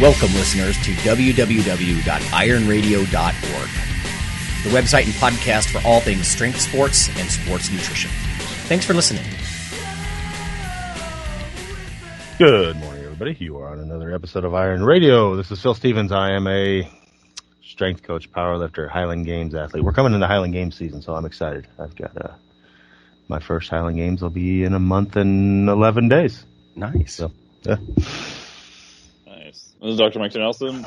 Welcome, listeners, to www.ironradio.org, the website and podcast for all things strength sports and sports nutrition. Thanks for listening. Good morning, everybody. You are on another episode of Iron Radio. This is Phil Stevens. I am a strength coach, powerlifter, Highland Games athlete. We're coming into Highland Games season, so I'm excited. I've got my first Highland Games will be in a month and 11 days. Nice. So, yeah. Nice. This is Dr. Mike Nelson,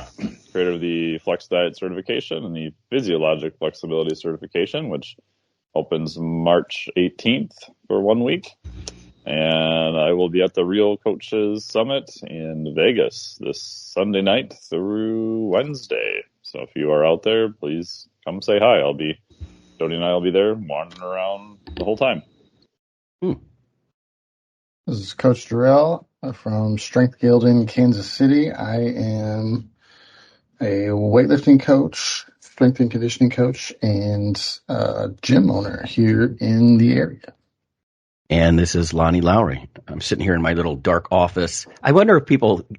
creator of the Flex Diet certification and the Physiologic Flexibility certification, which opens March 18th for 1 week. And I will be at the Real Coaches Summit in Vegas this Sunday night through Wednesday. So if you are out there, please come say hi. Jody and I will be there wandering around the whole time. This is Coach Durrell from Strength Guild in Kansas City. I am a weightlifting coach, strength and conditioning coach, and gym owner here in the area. And this is Lonnie Lowry. I'm sitting here in my little dark office. I wonder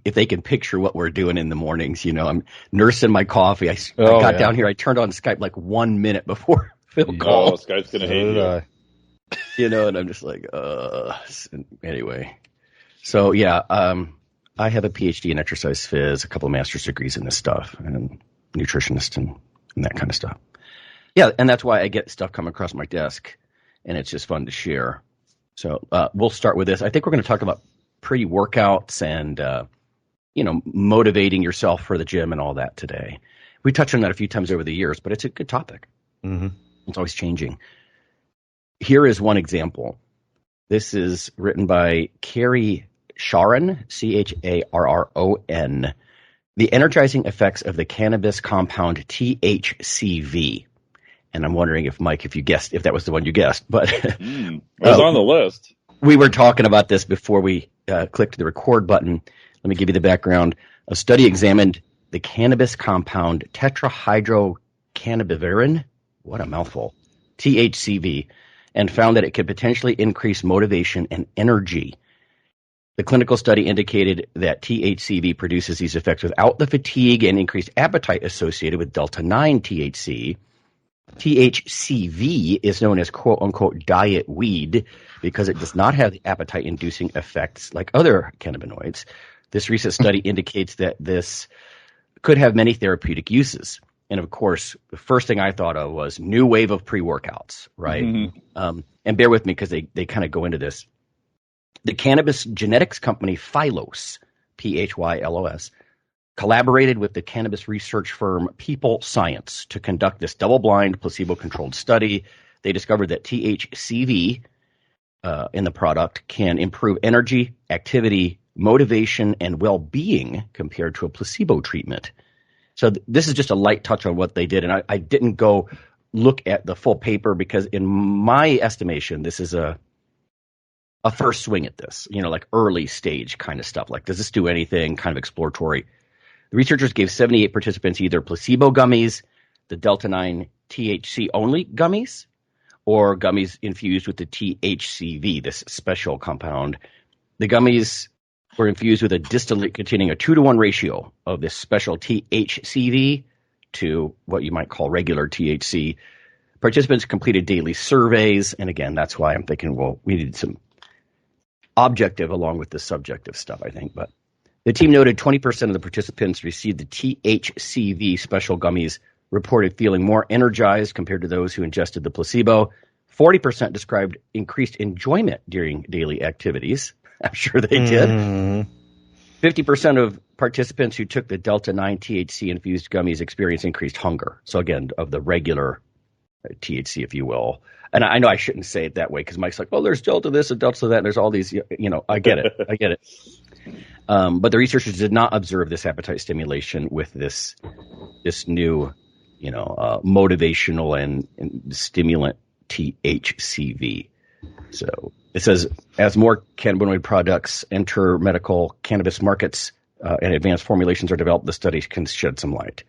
if they can picture what we're doing in the mornings. You know, I'm nursing my coffee. I got down here. I turned on Skype like 1 minute before Phil called. Skype's going to hate you. You know, and I'm just like, anyway. So, yeah, I have a PhD in exercise phys, a couple of master's degrees in this stuff, and nutritionist and that kind of stuff. Yeah, and that's why I get stuff coming across my desk, and it's just fun to share. So we'll start with this. I think we're going to talk about pre-workouts and, motivating yourself for the gym and all that today. We touched on that a few times over the years, but it's a good topic. Mm-hmm. It's always changing. Here is one example. This is written by Carrie Charron, Charron, The Energizing Effects of the Cannabis Compound THCV. And I'm wondering if, Mike, if that was the one you guessed. But it was on the list. We were talking about this before we clicked the record button. Let me give you the background. A study examined the cannabis compound tetrahydrocannabidiol, what a mouthful, THCV, and found that it could potentially increase motivation and energy. The clinical study indicated that THCV produces these effects without the fatigue and increased appetite associated with delta-9 THC. THCV is known as quote-unquote diet weed because it does not have the appetite-inducing effects like other cannabinoids. This recent study indicates that this could have many therapeutic uses. And, of course, the first thing I thought of was new wave of pre-workouts, right? Mm-hmm. And bear with me because they kind of go into this. The cannabis genetics company Phylos, P-H-Y-L-O-S, collaborated with the cannabis research firm People Science to conduct this double-blind, placebo-controlled study. They discovered that THCV in the product can improve energy, activity, motivation, and well-being compared to a placebo treatment. So this is just a light touch on what they did, and I didn't go look at the full paper because in my estimation, this is a first swing at this, like early stage kind of stuff. Like, does this do anything kind of exploratory? The researchers gave 78 participants either placebo gummies, the delta-9 THC only gummies, or gummies infused with the THCV, this special compound. The gummies were infused with a distillate containing a 2-to-1 ratio of this special THCV to what you might call regular THC. Participants completed daily surveys, and again, that's why I'm thinking, well, we need some objective along with the subjective stuff, I think, but the team noted 20% of the participants received the THCV special gummies reported feeling more energized compared to those who ingested the placebo. 40% described increased enjoyment during daily activities. I'm sure they did. 50% of participants who took the delta-9 THC-infused gummies experienced increased hunger. So again, of the regular THC, if you will. And I know I shouldn't say it that way because Mike's like, oh, there's delta this and delta that, and there's all these, I get it. But the researchers did not observe this appetite stimulation with this new, motivational and stimulant THCV. So it says, as more cannabinoid products enter medical cannabis markets and advanced formulations are developed, the study can shed some light.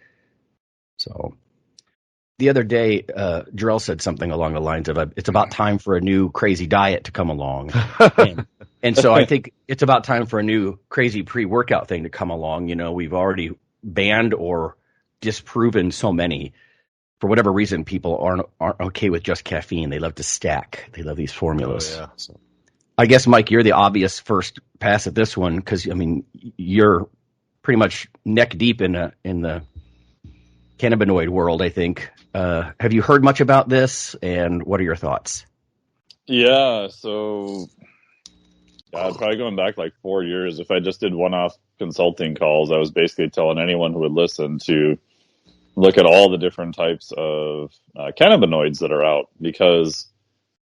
So the other day, Jarrell said something along the lines of, it's about time for a new crazy diet to come along. And so I think it's about time for a new crazy pre-workout thing to come along. We've already banned or disproven so many. For whatever reason, people aren't okay with just caffeine. They love to stack. They love these formulas. Oh, yeah. So I guess, Mike, you're the obvious first pass at this one because, you're pretty much neck deep in the cannabinoid world, I think. Have you heard much about this, and what are your thoughts? Yeah, so probably going back like 4 years, if I just did one-off consulting calls, I was basically telling anyone who would listen to look at all the different types of cannabinoids that are out, because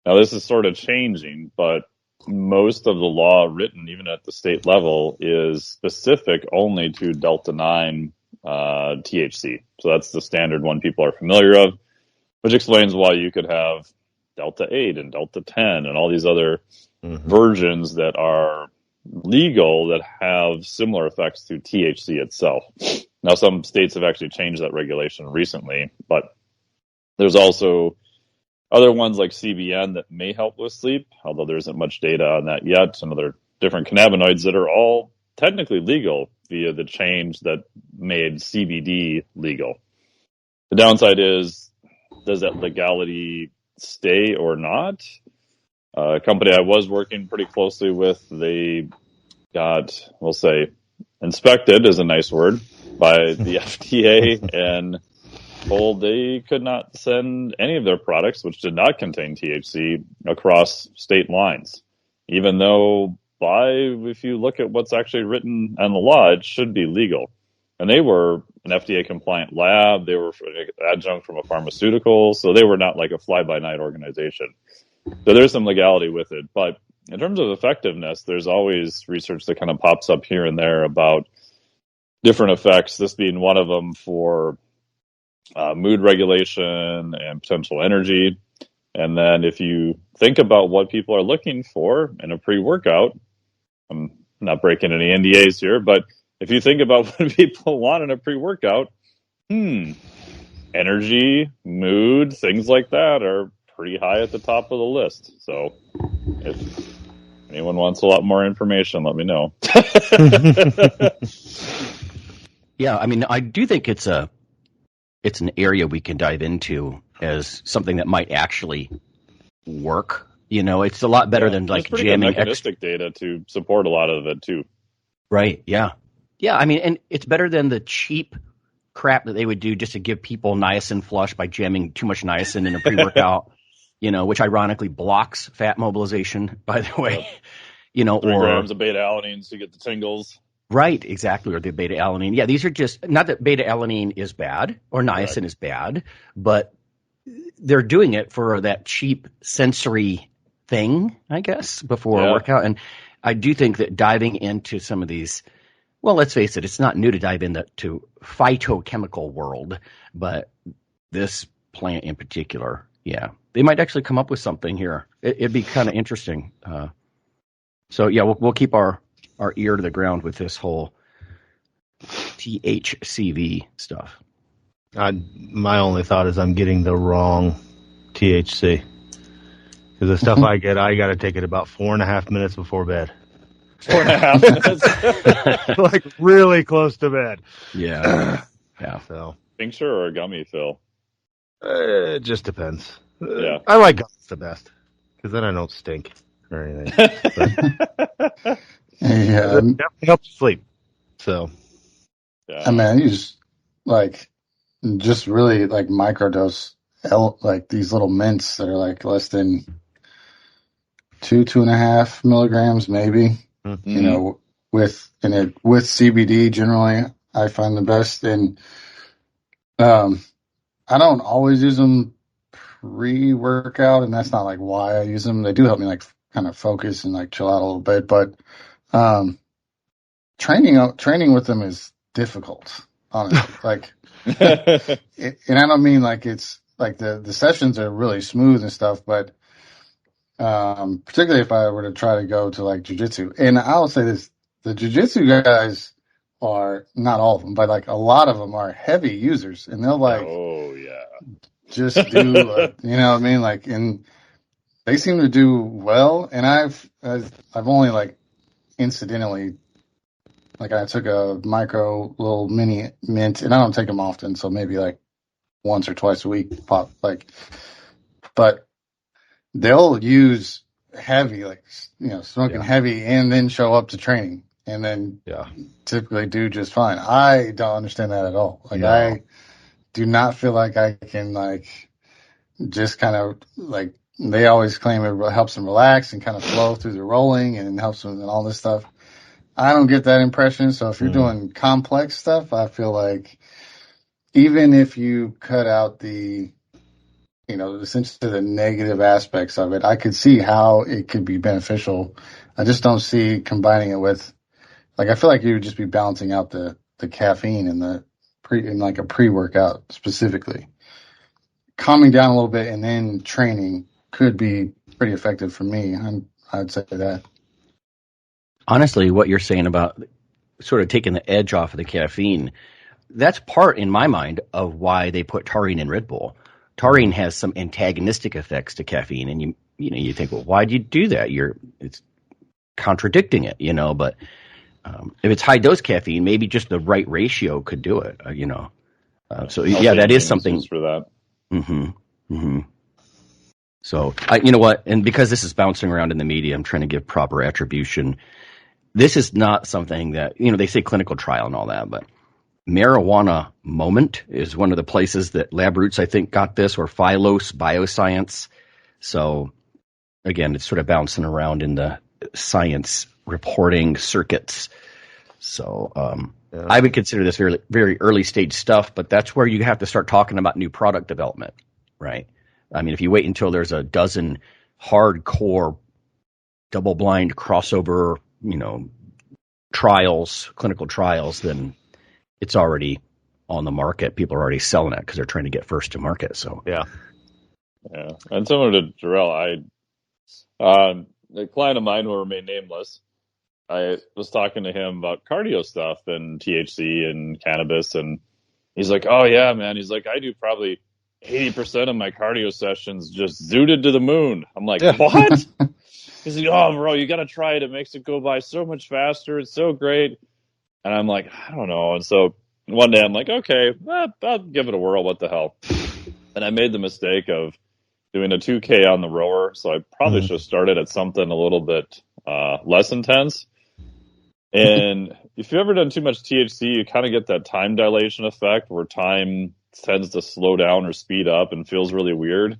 now this is sort of changing, but most of the law written, even at the state level, is specific only to Delta-9 THC. So that's the standard one people are familiar of, which explains why you could have Delta-8 and Delta-10 and all these other versions that are legal that have similar effects to THC itself. Now, some states have actually changed that regulation recently, but there's also other ones like CBN that may help with sleep, although there isn't much data on that yet, and other different cannabinoids that are all technically legal via the change that made CBD legal. The downside is, does that legality stay or not? A company I was working pretty closely with, they got, we'll say, inspected is a nice word, by the FDA and told they could not send any of their products, which did not contain THC, across state lines. Even though, if you look at what's actually written on the law, it should be legal. And they were an FDA-compliant lab. They were an adjunct from a pharmaceutical, so they were not like a fly-by-night organization. So there's some legality with it. But in terms of effectiveness, there's always research that kind of pops up here and there about different effects, this being one of them for mood regulation and potential energy. And then if you think about what people are looking for in a pre-workout, I'm not breaking any NDAs here, but if you think about what people want in a pre-workout, energy, mood, things like that are pretty high at the top of the list. So if anyone wants a lot more information, let me know. Yeah, I do think it's an area we can dive into as something that might actually work. It's a lot better than like jamming mechanistic data to support a lot of it too. Right. Yeah. Yeah. And it's better than the cheap crap that they would do just to give people niacin flush by jamming too much niacin in a pre-workout, which ironically blocks fat mobilization, by the way. Yep. 3 grams of beta alanine so you get the tingles. Right, exactly, or the beta alanine. Yeah, these are just, not that beta alanine is bad or niacin is bad, but they're doing it for that cheap sensory thing, I guess, before a workout. And I do think that diving into some of these, well, let's face it, it's not new to dive into phytochemical world, but this plant in particular, they might actually come up with something here. It'd be kind of interesting. So we'll keep our ear to the ground with this whole THCV stuff. My only thought is I'm getting the wrong THC. Because the stuff I get, I got to take it about 4.5 minutes before bed. 4.5 minutes? Like really close to bed. Yeah. So tincture or a gummy, Phil? It just depends. Yeah. I like gummies the best. Because then I don't stink or anything. Yeah, it definitely helps you sleep. So, you just really like microdose, like these little mints that are like less than 2.5 milligrams, maybe. Mm-hmm. With CBD generally, I find the best. And I don't always use them pre-workout, and that's not like why I use them. They do help me like kind of focus and like chill out a little bit, but training with them is difficult, honestly. Like, and I don't mean like it's like the sessions are really smooth and stuff, but particularly if I were to try to go to like jujitsu, and I'll say this: the jujitsu guys are not all of them, but like a lot of them are heavy users, and they'll like, just do, you know what I mean? Like, and they seem to do well. And I've only like incidentally, like I took a micro little mini mint, and I don't take them often, so maybe like once or twice a week pop. Like, but they'll use heavy, like smoking heavy, and then show up to training, and then typically do just fine. I don't understand that at all. Like, I do not feel like I can like just kind of like they always claim it helps them relax and kind of flow through the rolling and helps them and all this stuff. I don't get that impression. So if you're doing complex stuff, I feel like even if you cut out the, essentially the negative aspects of it, I could see how it could be beneficial. I just don't see combining it with, like, I feel like you would just be balancing out the caffeine in like a pre-workout specifically. Calming down a little bit and then training could be pretty effective for me. I'd say that. Honestly, what you're saying about sort of taking the edge off of the caffeine, that's part, in my mind, of why they put taurine in Red Bull. Taurine has some antagonistic effects to caffeine, and you think, well, why do you do that? It's contradicting it, But if it's high dose caffeine, maybe just the right ratio could do it, So that is something for that. Mm-hmm. Mm-hmm. So you know what? And because this is bouncing around in the media, I'm trying to give proper attribution. This is not something that, they say clinical trial and all that, but Marijuana Moment is one of the places that Lab Roots, I think, got this, or Phylos Bioscience. So again, it's sort of bouncing around in the science reporting circuits. So I would consider this very, very early stage stuff, but that's where you have to start talking about new product development, right? I mean, if you wait until there's a dozen hardcore double-blind crossover, clinical trials, then it's already on the market. People are already selling it because they're trying to get first to market. So yeah. And similar to Jarrell, a client of mine who will remain nameless, I was talking to him about cardio stuff and THC and cannabis, and he's like, "Oh yeah, man." He's like, "I do probably 80% of my cardio sessions just zooted to the moon." I'm like, "What?" He's like, "Oh, bro, you got to try it. It makes it go by so much faster. It's so great." And I'm like, "I don't know." And so one day I'm like, "Okay, I'll give it a whirl. What the hell?" And I made the mistake of doing a 2K on the rower. So I probably should have started at something a little bit less intense. And if you've ever done too much THC, you kind of get that time dilation effect where time tends to slow down or speed up and feels really weird.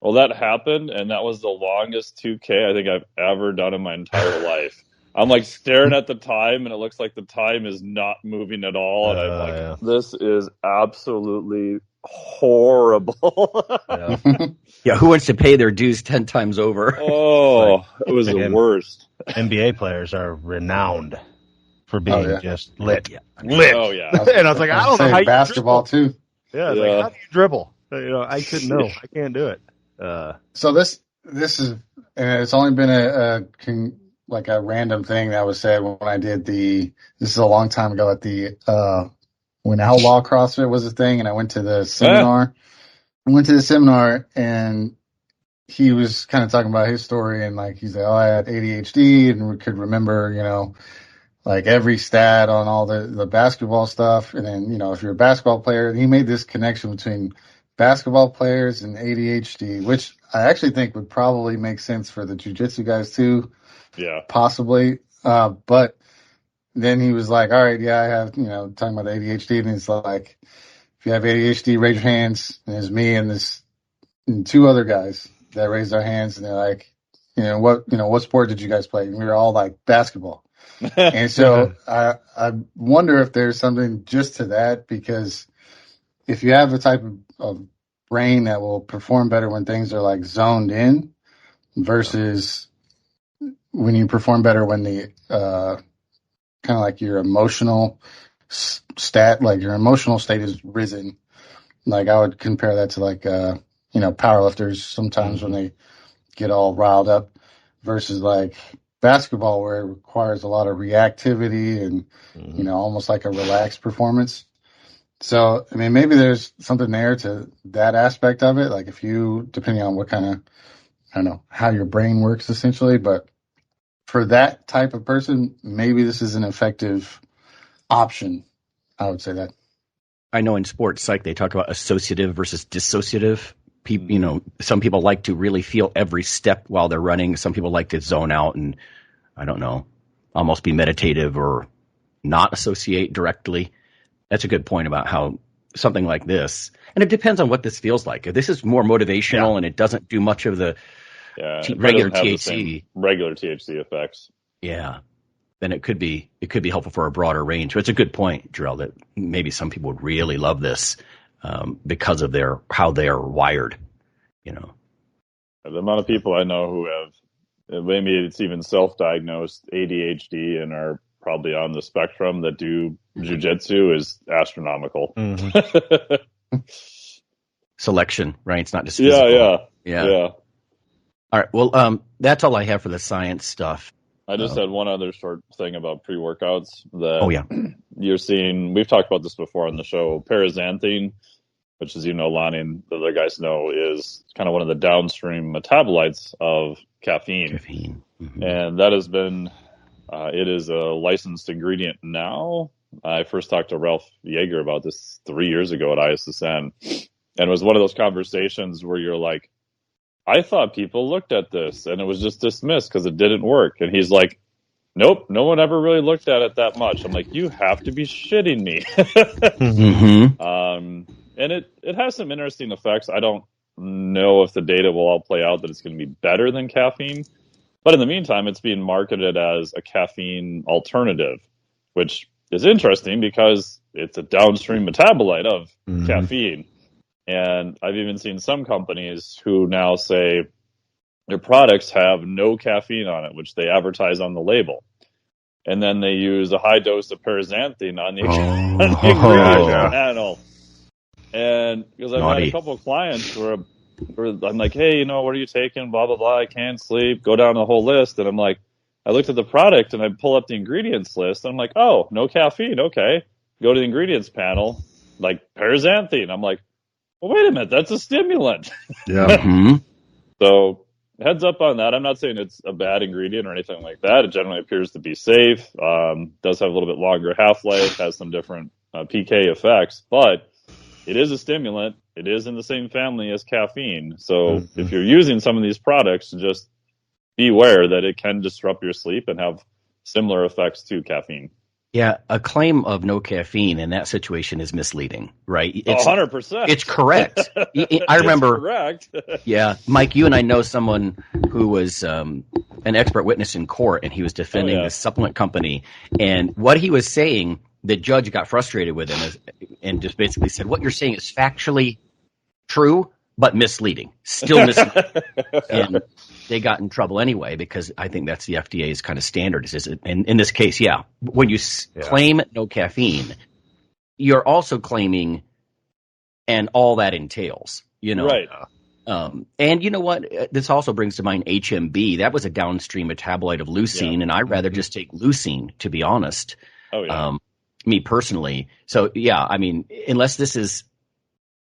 Well, that happened, and that was the longest 2K I think I've ever done in my entire life. I'm like staring at the time, and it looks like the time is not moving at all. And I'm like, this is absolutely horrible. Who wants to pay their dues 10 times over? Oh, it was the worst. NBA players are renowned for being just lit. Lit. Oh, yeah. And I was like, I don't know how you basketball too. Yeah, like, how do you dribble? I couldn't know. I can't do it. So this is, and it's only been a random thing that was said when I did this is a long time ago at the, when Outlaw CrossFit was a thing, and I went to the seminar. I went to the seminar, and he was kind of talking about his story, and like, he's like, I had ADHD and could remember, like every stat on all the basketball stuff. And then, if you're a basketball player, and he made this connection between basketball players and ADHD, which I actually think would probably make sense for the jiu-jitsu guys too. Yeah. Possibly. But then he was like, all right, I have, talking about the ADHD, and he's like, if you have ADHD, raise your hands. And it's me and two other guys that raised their hands, and they're like, what sport did you guys play? And we were all like, basketball. And so I wonder if there's something just to that, because if you have a type of brain that will perform better when things are like zoned in versus when you perform better when the kind of like your emotional your emotional state is risen. Like I would compare that to like powerlifters sometimes when they get all riled up versus like basketball where it requires a lot of reactivity and almost like a relaxed performance. So, I mean, maybe there's something there to that aspect of it. Like if you, depending on I don't know, how your brain works essentially. But for that type of person, maybe this is an effective option. I would say that. I know in sports psych they talk about associative versus dissociative. People, some people like to really feel every step while they're running. Some people like to zone out and, I don't know, almost be meditative or not associate directly. That's a good point about how something like this, and it depends on what this feels like. If this is more motivational and it doesn't do much of the regular THC, regular THC effects, then it could be helpful for a broader range. But it's a good point, Jarrell, that maybe some people would really love this because of how they are wired. The amount of people I know who have, maybe it's even self-diagnosed ADHD and are probably on the spectrum that do jujitsu is astronomical. Mm-hmm. Selection, right? It's not just physical. Yeah. All right. Well, that's all I have for the science stuff. I just had one other short thing about pre-workouts that you're seeing. We've talked about this before on the show. Paraxanthine, which, as you know, Lonnie and the other guys know, is kind of one of the downstream metabolites of caffeine. Mm-hmm. And that has been, it is a licensed ingredient now. I first talked to Ralph Yeager about this 3 years ago at ISSN. And it was one of those conversations where you're like, I thought people looked at this and it was just dismissed because it didn't work. And he's like, nope, no one ever really looked at it that much. I'm like, you have to be shitting me. Mm-hmm. And it has some interesting effects. I don't know if the data will all play out that it's going to be better than caffeine. But in the meantime, it's being marketed as a caffeine alternative, which is interesting because it's a downstream metabolite of caffeine. And I've even seen some companies who now say their products have no caffeine on it, which they advertise on the label. And then they use a high dose of paraxanthine on the ingredient panel. And because I've had a couple of clients where I'm like, hey, what are you taking? Blah, blah, blah. I can't sleep. Go down the whole list. And I'm like, I looked at the product and I pull up the ingredients list. And I'm like, oh, no caffeine. Okay. Go to the ingredients panel, like paraxanthine. I'm like, well, wait a minute. That's a stimulant. Yeah. Mm-hmm. So heads up on that. I'm not saying it's a bad ingredient or anything like that. It generally appears to be safe. Does have a little bit longer half-life, has some different PK effects, but it is a stimulant. It is in the same family as caffeine. So if you're using some of these products, just beware that it can disrupt your sleep and have similar effects to caffeine. Yeah, a claim of no caffeine in that situation is misleading, right? It's 100%. It's correct. I remember. Correct. Yeah, Mike, you and I know someone who was an expert witness in court, and he was defending this supplement company. And what he was saying, the judge got frustrated with him and just basically said, "What you're saying is factually true, but misleading. Still misleading." And they got in trouble anyway, because I think that's the FDA's kind of standard. And in this case, when you claim no caffeine, you're also claiming and all that entails, Right. And you know what? This also brings to mind HMB. That was a downstream metabolite of leucine, and I'd rather just take leucine, to be honest. Oh, yeah. Me personally. So, unless this is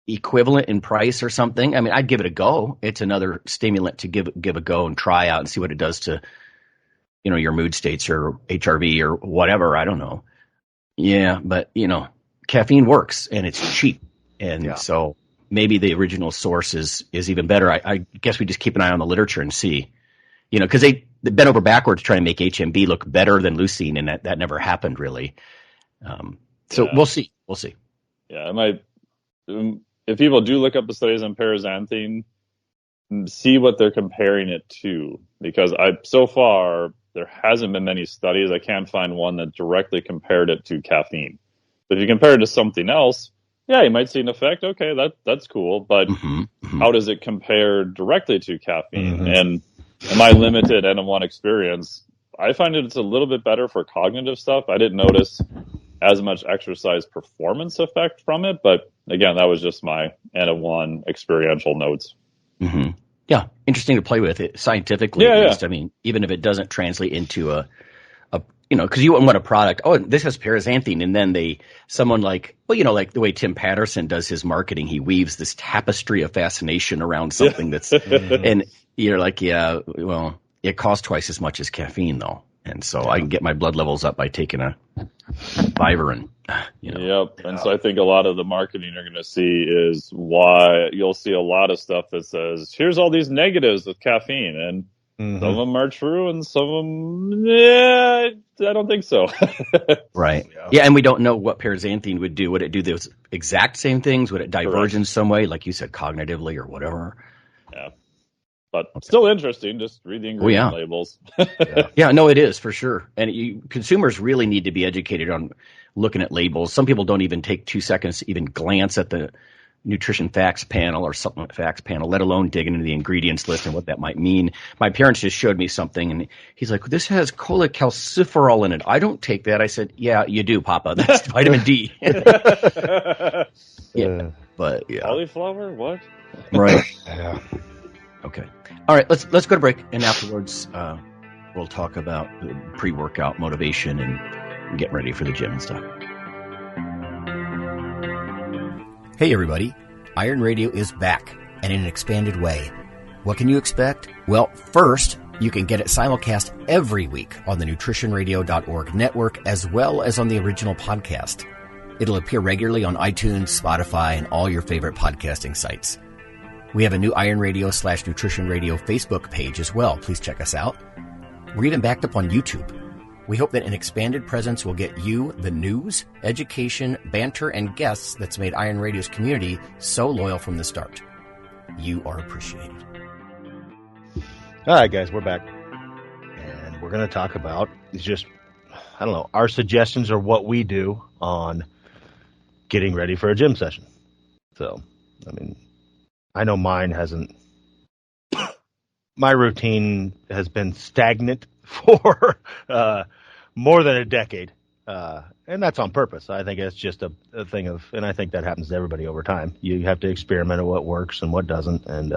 equivalent in price or something, I'd give it a go. It's another stimulant to give a go and try out and see what it does to, your mood states or HRV or whatever. I don't know. Yeah, but caffeine works and it's cheap, and so maybe the original source is even better. I guess we just keep an eye on the literature and see, because they bent over backwards trying to make HMB look better than leucine, and that never happened really. So we'll see. Yeah, it might. If people do look up the studies on paraxanthine, see what they're comparing it to, because so far there hasn't been many studies. I can't find one that directly compared it to caffeine. But if you compare it to something else, you might see an effect. Okay, that's cool. But how does it compare directly to caffeine? And in my limited N1 experience, I find it's a little bit better for cognitive stuff. I didn't notice as much exercise performance effect from it, but again, that was just my N1 experiential notes. Mm-hmm. Yeah, interesting to play with it scientifically. At least. Even if it doesn't translate into a because you wouldn't want a product. Oh, this has paraxanthine, and then someone like the way Tim Patterson does his marketing, he weaves this tapestry of fascination around something that's and You're like, yeah, well, it costs twice as much as caffeine, though. And so I can get my blood levels up by taking a Vivarin. Yep. And so I think a lot of the marketing you're going to see is why you'll see a lot of stuff that says, here's all these negatives with caffeine. And some of them are true and some of them, I don't think so. Right. Yeah, and we don't know what paraxanthine would do. Would it do those exact same things? Would it diverge in some way, like you said, cognitively or whatever? Yeah. But still interesting. Just read the ingredient labels. Yeah, no, it is for sure. And consumers really need to be educated on looking at labels. Some people don't even take 2 seconds to even glance at the nutrition facts panel or supplement facts panel, let alone dig into the ingredients list and what that might mean. My parents just showed me something, and he's like, this has cholecalciferol in it. I don't take that. I said, yeah, you do, Papa. That's vitamin D. Yeah, but yeah. Cauliflower? What? Right. Yeah. Okay. All right, let's go to break, and afterwards we'll talk about pre-workout motivation and getting ready for the gym and stuff. Hey everybody, Iron Radio is back and in an expanded way. What can you expect? Well, first, you can get it simulcast every week on the nutritionradio.org network as well as on the original podcast. It'll appear regularly on iTunes, Spotify, and all your favorite podcasting sites. We have a new Iron Radio / Nutrition Radio Facebook page as well. Please check us out. We're even backed up on YouTube. We hope that an expanded presence will get you the news, education, banter, and guests that's made Iron Radio's community so loyal from the start. You are appreciated. All right, guys, we're back. And we're going to talk about our suggestions or what we do on getting ready for a gym session. So, I know mine hasn't. My routine has been stagnant for more than a decade, and that's on purpose. I think it's just a thing of, and I think that happens to everybody over time. You have to experiment at what works and what doesn't, and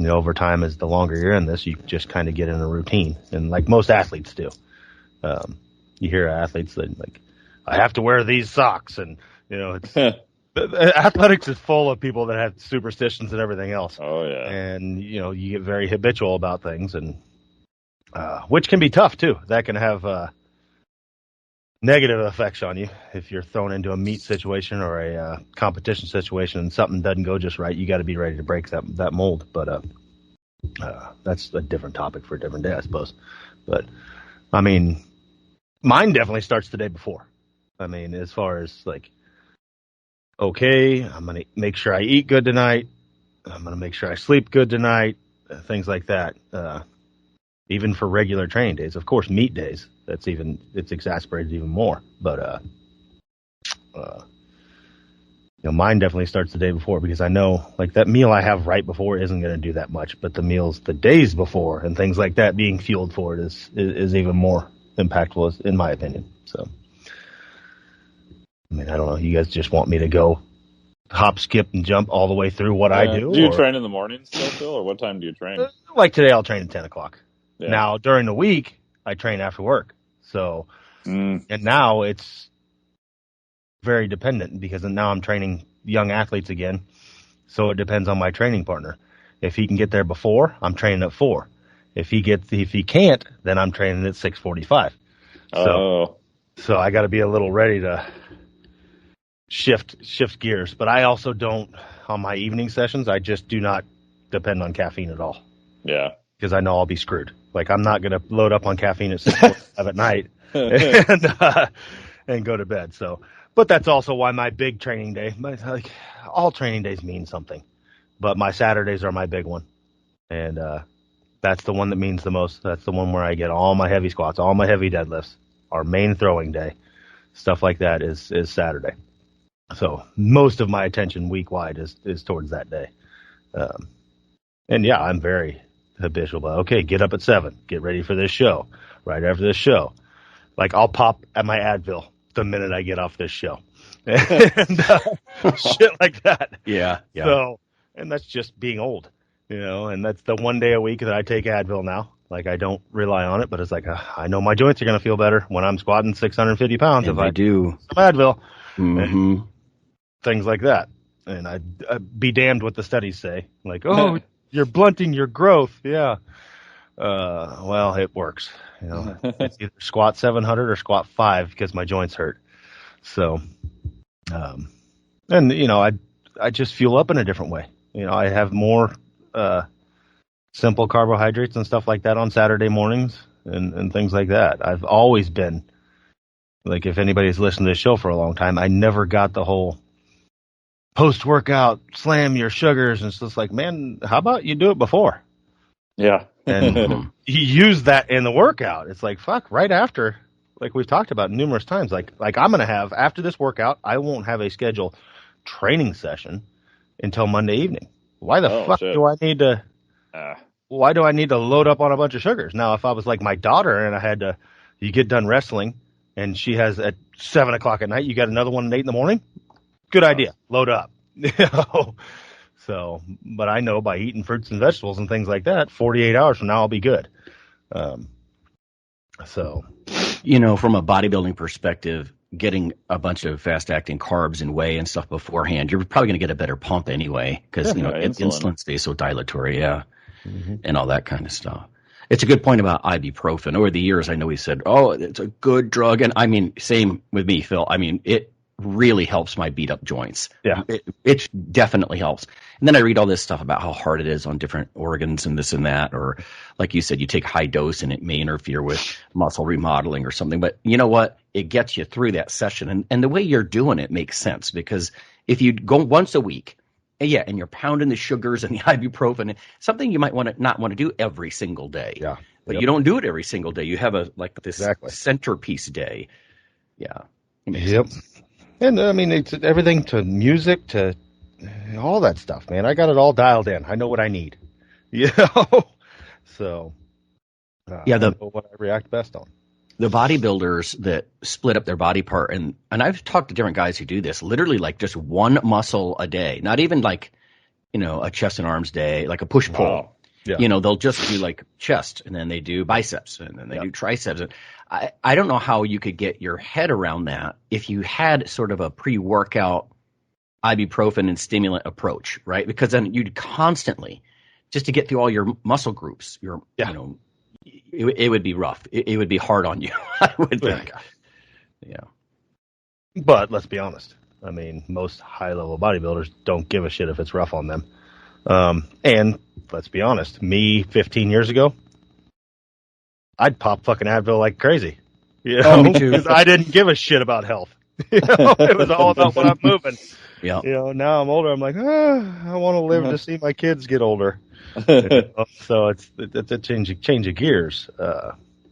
over time, as the longer you're in this, you just kind of get in a routine, and like most athletes do. You hear athletes that I have to wear these socks, and it's. Athletics is full of people that have superstitions and everything else. Oh yeah, and you get very habitual about things, and which can be tough too. That can have negative effects on you if you're thrown into a meet situation or a competition situation and something doesn't go just right. You got to be ready to break that mold. But that's a different topic for a different day, I suppose. But mine definitely starts the day before. As far as okay, I'm going to make sure I eat good tonight. I'm going to make sure I sleep good tonight. Things like that. Even for regular training days. Of course, meet days. It's exacerbated even more. But, mine definitely starts the day before because I know that meal I have right before isn't going to do that much. But the meals the days before and things like that being fueled for it is even more impactful, in my opinion. So. I don't know. You guys just want me to go hop, skip, and jump all the way through what I do? Do you train in the morning still, Phil, or what time do you train? Like today, I'll train at 10 o'clock. Yeah. Now, during the week, I train after work. So, and now it's very dependent because now I'm training young athletes again. So it depends on my training partner. If he can get there before, I'm training at 4. If he can't, then I'm training at 6:45. So I got to be a little ready to shift gears, but I also don't on my evening sessions. I just do not depend on caffeine at all. Yeah, because I know I'll be screwed. I'm not going to load up on caffeine at 6 at night and go to bed. So, but that's also why my big training day, all training days mean something, but my Saturdays are my big one, and that's the one that means the most. That's the one where I get all my heavy squats, all my heavy deadlifts. Our main throwing day, stuff like that is Saturday. So most of my attention week wide is towards that day. And yeah, I'm very habitual. But okay, get up at 7, get ready for this show. Right after this show, I'll pop at my Advil the minute I get off this show, and shit like that. Yeah. So, and that's just being old, and that's the one day a week that I take Advil now. I don't rely on it, but it's I know my joints are going to feel better when I'm squatting 650 pounds and if I do some Advil. Mm-hmm. Things like that. And I'd be damned what the studies say. Oh, you're blunting your growth. Yeah. Well, it works. You know, it's either squat 700 or squat 5 because my joints hurt. So, and you know, I just fuel up in a different way. You know, I have more simple carbohydrates and stuff like that on Saturday mornings and things like that. I've always been like, if anybody's listened to this show for a long time, I never got the whole post-workout slam your sugars, and it's just like, man, how about you do it before? Yeah. And you use that in the workout. It's like, fuck, right after, like we've talked about numerous times, like I'm going to have, after this workout, I won't have a scheduled training session until Monday evening. Why the fuck shit. do I need to, why do I need to load up on a bunch of sugars? Now, if I was like my daughter and I had to, you get done wrestling and she has at 7 o'clock at night, you got another one at 8 in the morning. Good idea. Load up. You know? So, but I know by eating fruits and vegetables and things like that, 48 hours from now, I'll be good. So, you know, from a bodybuilding perspective, getting a bunch of fast-acting carbs and whey and stuff beforehand, you're probably going to get a better pump anyway because, you know, insulin stays so dilatory, and all that kind of stuff. It's a good point about ibuprofen. Over the years, I know we said, oh, it's a good drug. And I mean, same with me, Phil. I mean, it really helps my beat up joints. Yeah. It definitely helps. And then I read all this stuff about how hard it is on different organs and this and that, or like you said, you take high dose and it may interfere with muscle remodeling or something. But you know what? It gets you through that session. And the way you're doing it makes sense, because if you go once a week, and you're pounding the sugars and the ibuprofen, something you might not want to do every single day. Yeah. But you don't do it every single day. You have this Exactly. centerpiece day. Yeah. Yep. And I mean, it's everything to music to all that stuff, man. I got it all dialed in. I know what I need. You know? So, I know what I react best on. The bodybuilders that split up their body part, and I've talked to different guys who do this, literally like just one muscle a day, not even like, you know, a chest and arms day, like a push-pull. Wow. Yeah. You know, they'll just do like chest, and then they do biceps, and then they do triceps. I don't know how you could get your head around that if you had sort of a pre-workout ibuprofen and stimulant approach, right? Because then you'd constantly, just to get through all your muscle groups, you know, it would be rough. It would be hard on you, I would think. Yeah. But let's be honest. I mean, most high-level bodybuilders don't give a shit if it's rough on them. And let's be honest, me 15 years ago, I'd pop fucking Advil like crazy. You know, me too. 'Cause I didn't give a shit about health. You know, it was all about what I'm moving. Yeah. You know, now I'm older. I'm like, I want to live to see my kids get older. You know, so it's a change of gears.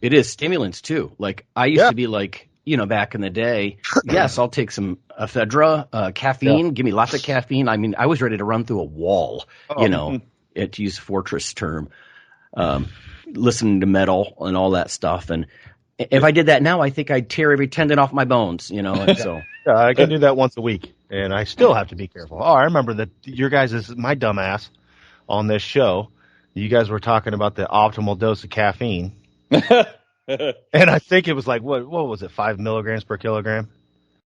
It is stimulants too. Like I used to be like, you know, back in the day, yes, I'll take some ephedra, caffeine. Give me lots of caffeine. I mean, I was ready to run through a wall, you know, to use Fortress term, listening to metal and all that stuff. And if I did that now, I think I'd tear every tendon off my bones, you know. And so I can do that once a week, and I still have to be careful. Oh, I remember that your guys' my dumbass on this show. You guys were talking about the optimal dose of caffeine. And I think it was like, what was it, 5 milligrams per kilogram?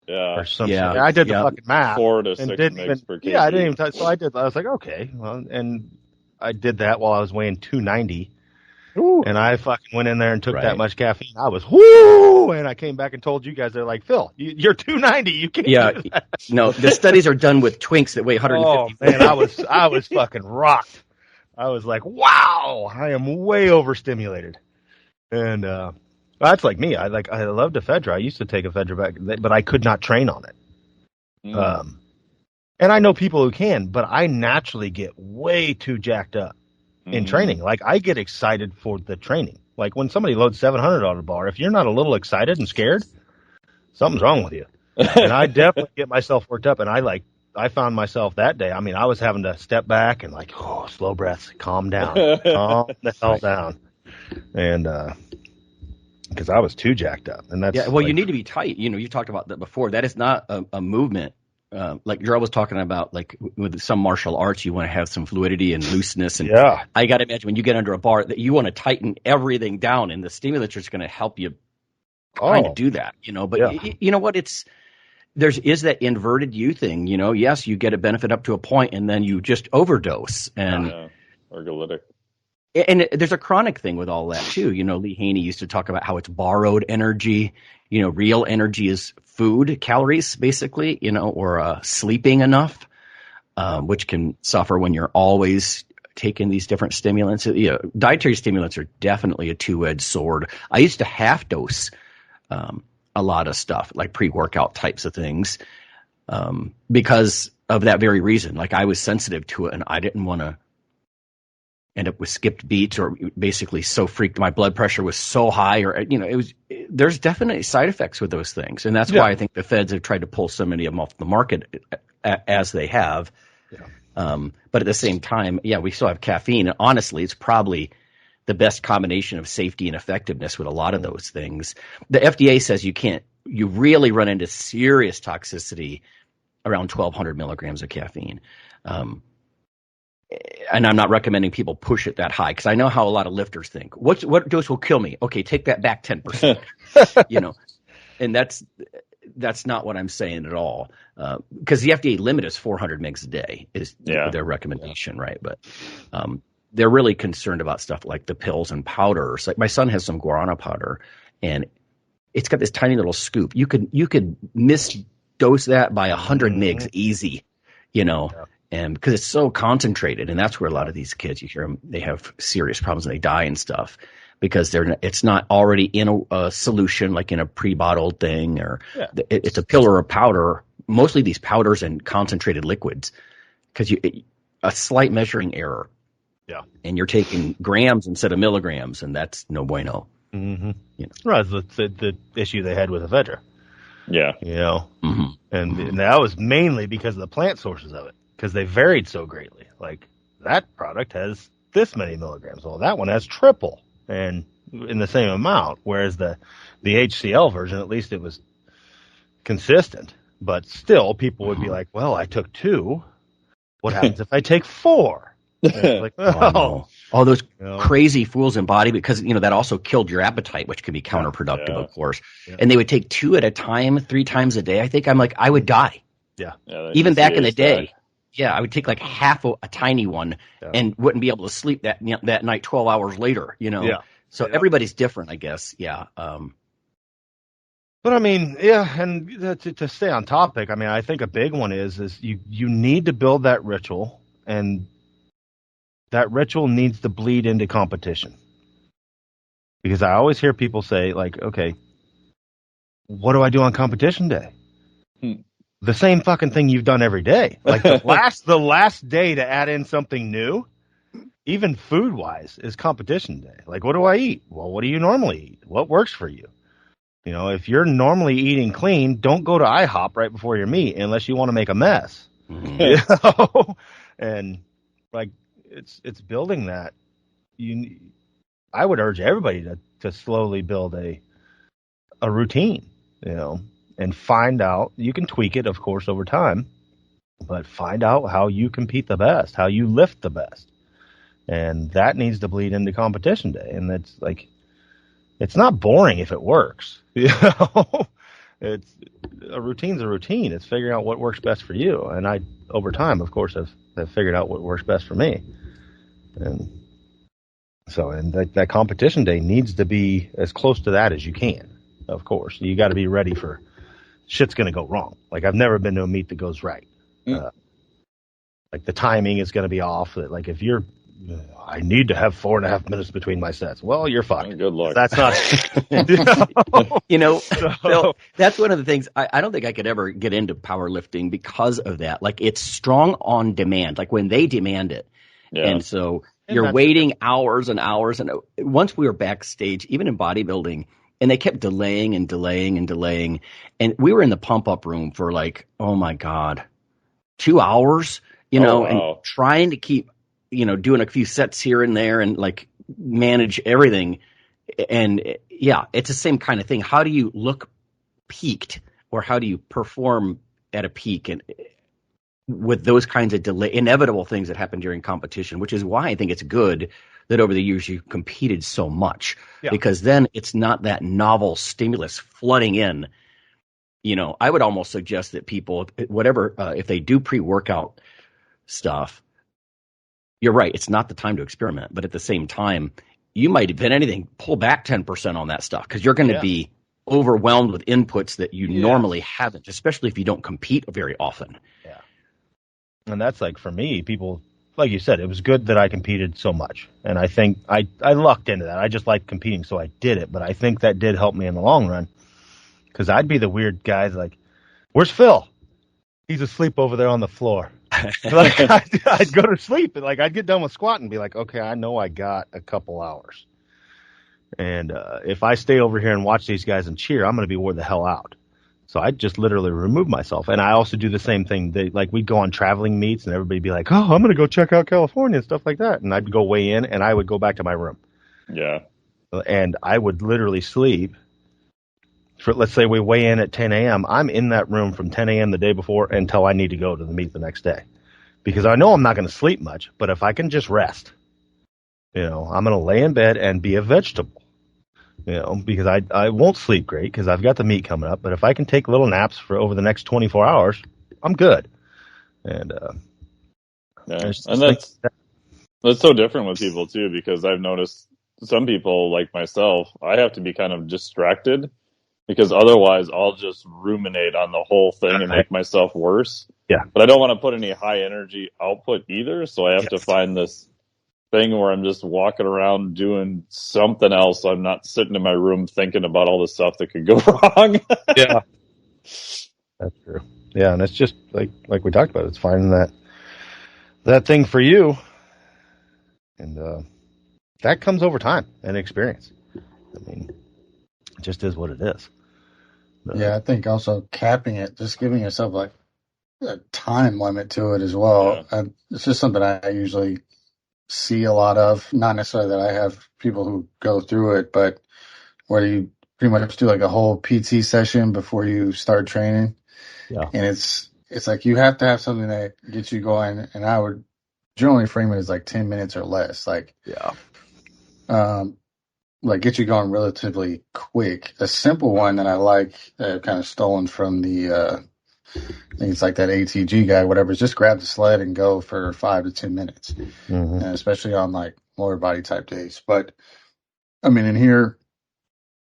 Yeah. Or something. Yeah. I did the fucking math. 4 to 6 mg per kg. Yeah, I didn't even touch. So I was like, okay. Well, and I did that while I was weighing 290. Ooh. And I fucking went in there and took that much caffeine. I was, whoo! And I came back and told you guys, they're like, Phil, you're 290. You can't do that. No, the studies are done with twinks that weigh 150. Oh, man, I was fucking rocked. I was like, wow, I am way overstimulated. And that's like me. I loved ephedra. I used to take ephedra back, but I could not train on it. And I know people who can, but I naturally get way too jacked up in training. Like I get excited for the training. Like when somebody loads 700 on a bar, if you're not a little excited and scared, something's wrong with you. And I definitely get myself worked up. And I found myself that day. I mean, I was having to step back and like, slow breaths, calm down, calm the hell down. And, because I was too jacked up. And that's you need to be tight. You know, you talked about that before. That is not a movement. Like Gerald was talking about, like with some martial arts, you want to have some fluidity and looseness. And I got to imagine when you get under a bar that you want to tighten everything down, and the stimulator is going to help you kind of do that, you know. But you know what? Is that inverted U thing, you know? Yes, you get a benefit up to a point, and then you just overdose. And ergolytic. And there's a chronic thing with all that too. Lee Haney used to talk about how it's borrowed energy. Real energy is food, calories, basically, or sleeping enough, which can suffer when you're always taking these different stimulants. Dietary stimulants are definitely a two-edged sword. I used to half dose a lot of stuff, like pre-workout types of things, because of that very reason. Like, I was sensitive to it, and I didn't want to end up with skipped beats, or basically so freaked my blood pressure was so high, or there's definitely side effects with those things, and that's why I think the feds have tried to pull so many of them off the market as they have. But at the same time, we still have caffeine, and honestly, it's probably the best combination of safety and effectiveness with a lot of those things. The FDA says you really run into serious toxicity around 1,200 milligrams of caffeine. And I'm not recommending people push it that high, because I know how a lot of lifters think. What dose will kill me? Okay, take that back 10%. And that's not what I'm saying at all. Because the FDA limit is 400 mgs a day is their recommendation, right? But they're really concerned about stuff like the pills and powders. Like, my son has some guarana powder, and it's got this tiny little scoop. You could misdose that by 100 mgs easy, and because it's so concentrated, and that's where a lot of these kids, you hear them, they have serious problems and they die and stuff, because it's not already in a solution, like in a pre-bottled thing, or it's a pill or a powder. Mostly these powders and concentrated liquids, because a slight measuring error, and you're taking grams instead of milligrams, and that's no bueno. Mm-hmm. Right, the issue they had with Ephedra. And that was mainly because of the plant sources of it, because they varied so greatly. Like, that product has this many milligrams. Well, that one has triple, and in the same amount. Whereas the HCl version, at least it was consistent. But still, people would be like, well, I took 2. What happens if I take 4? Like, all those crazy fools in body, because that also killed your appetite, which can be counterproductive, of course. And they would take 2 at a time, 3 times a day. I think I'm like, I would die. Even back in the day. I would take like half a tiny one and wouldn't be able to sleep that night 12 hours later, So everybody's different, I guess. But I mean, and to stay on topic, I mean, I think a big one is you need to build that ritual, and that ritual needs to bleed into competition. Because I always hear people say, like, okay, what do I do on competition day? The same fucking thing you've done every day. Like, the last day to add in something new, even food wise, is competition day. Like, what do I eat? Well, what do you normally eat? What works for you? If you're normally eating clean, don't go to IHOP right before your meet unless you want to make a mess. And like, it's building that. I would urge everybody to slowly build a routine, and find out. You can tweak it, of course, over time, but find out how you compete the best, how you lift the best. And that needs to bleed into competition day. And that's like, it's not boring if it works. It's a routine's a routine. It's figuring out what works best for you. And I, over time, of course, have figured out what works best for me. And so, that competition day needs to be as close to that as you can. Of course, you got to be ready for shit's going to go wrong. Like, I've never been to a meet that goes right. Like, the timing is going to be off. Like, if I need to have 4.5 minutes between my sets. Well, you're fucked. Good luck. That's not. Phil, that's one of the things. I don't think I could ever get into powerlifting because of that. Like, it's strong on demand. Like, when they demand it, and so you're waiting hours and hours. And once we were backstage, even in bodybuilding, and they kept delaying and delaying and delaying, and we were in the pump up room for like, oh my God, 2 hours. And trying to keep. Doing a few sets here and there and like manage everything. And it's the same kind of thing. How do you look peaked, or how do you perform at a peak, and with those kinds of inevitable things that happen during competition, which is why I think it's good that over the years you competed so much, because then it's not that novel stimulus flooding in. I would almost suggest that people, whatever, if they do pre-workout stuff, you're right. It's not the time to experiment, but at the same time, you might, if anything, pull back 10% on that stuff because you're going to be overwhelmed with inputs that you normally haven't, especially if you don't compete very often. Yeah. And that's like, for me, people, like you said, it was good that I competed so much. And I think I lucked into that. I just liked competing, so I did it. But I think that did help me in the long run because I'd be the weird guy like, where's Phil? He's asleep over there on the floor. Like I'd go to sleep and like I'd get done with squatting and be like, okay, I know I got a couple hours. And if I stay over here and watch these guys and cheer, I'm going to be wore the hell out. So I'd just literally remove myself. And I also do the same thing. Like we'd go on traveling meets and everybody'd be like, oh, I'm going to go check out California and stuff like that. And I'd go weigh in and I would go back to my room. Yeah. And I would literally sleep. For, let's say we weigh in at 10 a.m. I'm in that room from 10 a.m. the day before until I need to go to the meet the next day. Because I know I'm not going to sleep much, but if I can just rest, I'm going to lay in bed and be a vegetable. Because I won't sleep great because I've got the meet coming up. But if I can take little naps for over the next 24 hours, I'm good. And and that's so different with people too, because I've noticed some people like myself, I have to be kind of distracted because otherwise I'll just ruminate on the whole thing and make myself worse. Yeah. But I don't want to put any high energy output either, so I have to find this thing where I'm just walking around doing something else. I'm not sitting in my room thinking about all the stuff that could go wrong. Yeah. That's true. Yeah, and it's just like we talked about, it's finding that thing for you. And that comes over time and experience. I mean, it just is what it is. Yeah, I think also capping it, just giving yourself like a time limit to it as well. Yeah. It's just something I usually see a lot of. Not necessarily that I have people who go through it, but where you pretty much do like a whole PT session before you start training. Yeah. And it's like you have to have something that gets you going. And I would generally frame it as like 10 minutes or less. Like, like get you going relatively quick. A simple one that I like, kind of stolen from the, I think it's like that ATG guy, whatever, is just grab the sled and go for 5 to 10 minutes. Mm-hmm. And especially on like lower body type days. But I mean, in here,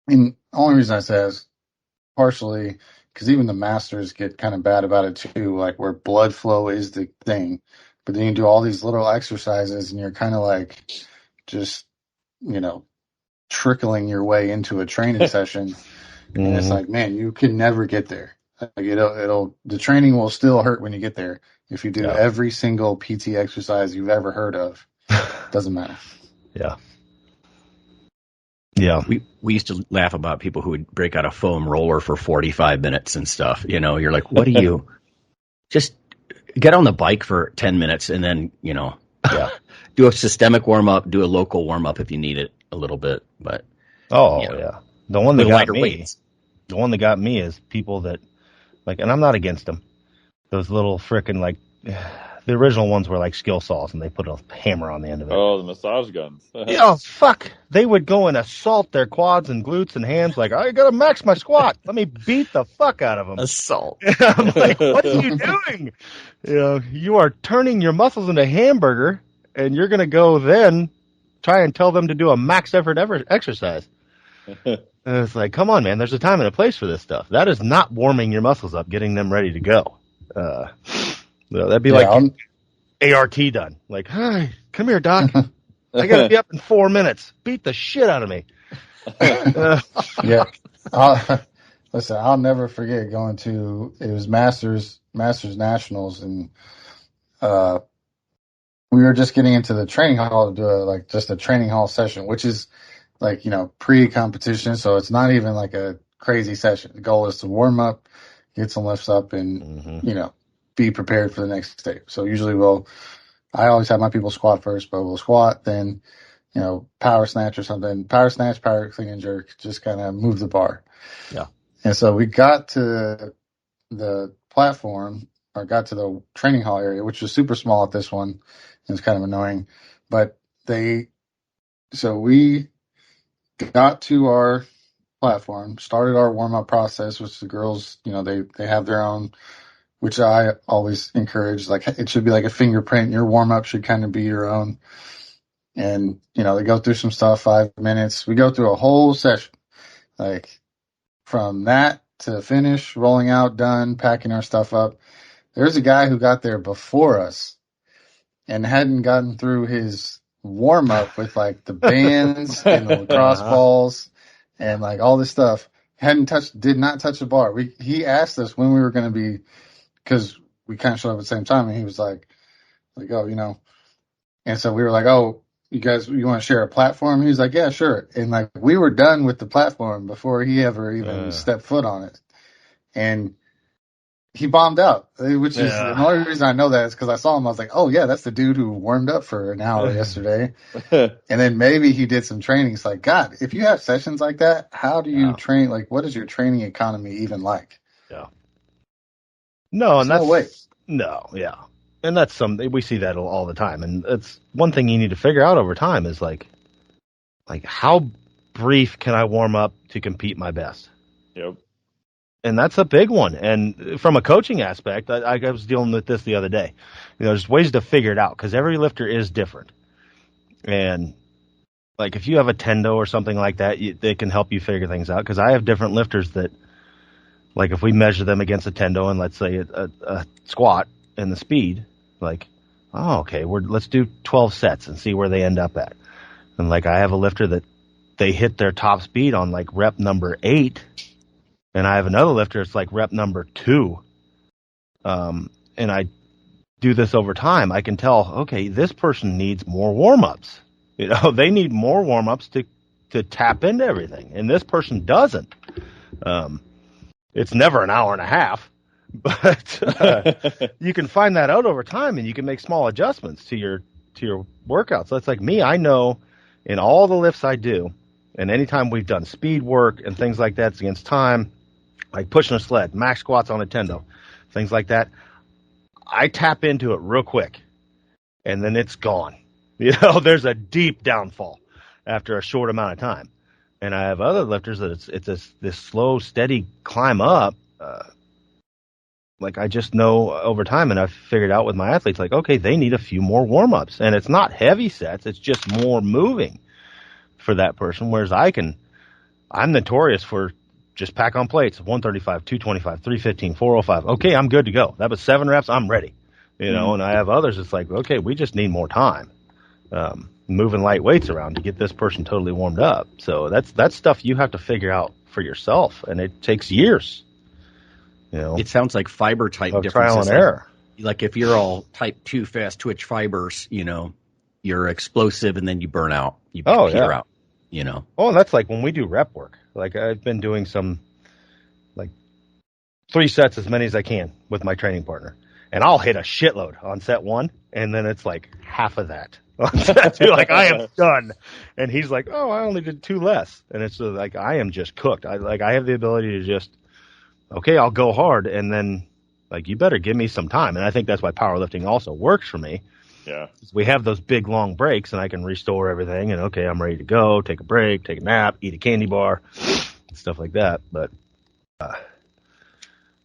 the only reason I say is partially because even the masters get kind of bad about it too, like where blood flow is the thing. But then you do all these little exercises and you're kind of like just, trickling your way into a training session. And it's like, man, you can never get there. Like the training will still hurt when you get there. If you do every single PT exercise you've ever heard of, doesn't matter. Yeah. Yeah. We used to laugh about people who would break out a foam roller for 45 minutes and stuff. You're like, what do you just get on the bike for 10 minutes and then, do a systemic warm up, do a local warm up if you need it a little bit. But the one that got me, the one that got me is people that like, and I'm not against them. Those little frickin' like the original ones were like skill saws and they put a hammer on the end of it. Oh, the massage guns. Fuck. They would go and assault their quads and glutes and hams like, I gotta max my squat. Let me beat the fuck out of them. Assault. I'm like, what are you doing? You are turning your muscles into hamburger and you're gonna go then try and tell them to do a max effort exercise. And it's like, come on, man, there's a time and a place for this stuff. That is not warming your muscles up, getting them ready to go. That'd be like ART done. Like, hi, come here, doc. I gotta be up in 4 minutes. Beat the shit out of me. Yeah. Listen, I'll never forget going to, it was Masters Nationals, and we were just getting into the training hall to do just a training hall session, which is like, pre-competition. So it's not even like a crazy session. The goal is to warm up, get some lifts up, and, be prepared for the next day. So usually I always have my people squat first, but we'll squat, then, power snatch or something, power snatch, power clean and jerk, just kind of move the bar. Yeah. And so we got to the platform, or got to the training hall area, which was super small at this one. It was kind of annoying, but so we got to our platform, started our warm up process, which the girls, they have their own which I always encourage. Like, it should be like a fingerprint. Your warm up should kind of be your own. And, they go through some stuff, 5 minutes. We go through a whole session, like from that to finish, rolling out, done, packing our stuff up. There's a guy who got there before us and hadn't gotten through his warm up with like the bands and the lacrosse balls and like all this stuff. Did not touch the bar. He asked us when we were going to be, because we kind of showed up at the same time, and he was like, oh, and so we were like, oh, you want to share a platform? He was like, yeah, sure. And like, we were done with the platform before he ever even stepped foot on it. And he bombed out, which is the only reason I know that is because I saw him. I was like, oh yeah, that's the dude who warmed up for an hour yesterday. And then maybe he did some training. It's like, God, if you have sessions like that, how do you train? Like, what is your training economy even like? Yeah. No, and There's no way. No, yeah. And that's something we see that all the time. And it's one thing you need to figure out over time is like how brief can I warm up to compete my best? Yep. And that's a big one. And from a coaching aspect, I was dealing with this the other day. There's ways to figure it out because every lifter is different. And like if you have a tendo or something like that, they can help you figure things out. Because I have different lifters that, like if we measure them against a tendo and let's say a squat and the speed, like, oh, okay, let's do 12 sets and see where they end up at. And like I have a lifter that they hit their top speed on like rep number 8. And I have another lifter, it's like rep number 2. And I do this over time. I can tell, okay, this person needs more warm-ups. They need more warm-ups to tap into everything. And this person doesn't. It's never an hour and a half. But you can find that out over time, and you can make small adjustments to your workouts. So it's like me, I know in all the lifts I do, and anytime we've done speed work and things like that, it's against time, like pushing a sled, max squats on a tendo, things like that, I tap into it real quick, and then it's gone. There's a deep downfall after a short amount of time. And I have other lifters that it's this slow, steady climb up. Like I just know over time, and I've figured out with my athletes, like, okay, they need a few more warm-ups. And it's not heavy sets, it's just more moving for that person. Whereas I'm notorious for just pack on plates, 135, 225, 315, 405. Okay, I'm good to go. That was 7 reps, I'm ready. And I have others, it's like, okay, we just need more time. Moving light weights around to get this person totally warmed up. So that's stuff you have to figure out for yourself, and it takes years. It sounds like fiber type differences. Trial and error. Like if you're all type 2 fast twitch fibers, you're explosive and then you burn out. You peter out. Oh, and that's like when we do rep work. Like I've been doing some like 3 sets, as many as I can with my training partner. And I'll hit a shitload on set 1, and then it's like half of that on set 2. Like I am done. And he's like, oh, I only did 2 less. And it's like I am just cooked. I have the ability to just, okay, I'll go hard, and then like you better give me some time. And I think that's why powerlifting also works for me. Yeah. We have those big long breaks, and I can restore everything, and okay, I'm ready to go, take a break, take a nap, eat a candy bar, stuff like that. But